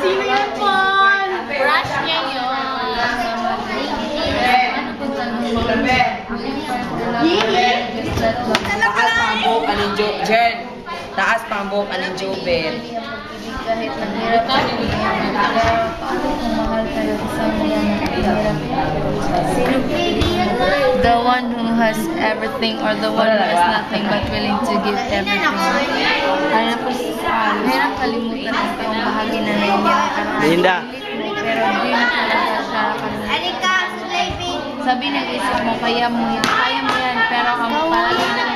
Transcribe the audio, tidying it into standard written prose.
Sino yan po? Brush niya yun. Taas pambok aning Jen. Taas pambok aning Joven. Kahit naghirap ako, paano kung mahal tayo sa mga naghirap? The one who has everything or the one who has nothing but willing to give everything. Mahirap kalimutan ang iyong bahagi na nangyayari. Linda. Pero di na talaga siya kalimutan. Sabi ng isip mo, kaya mo yan, pero ang palagi na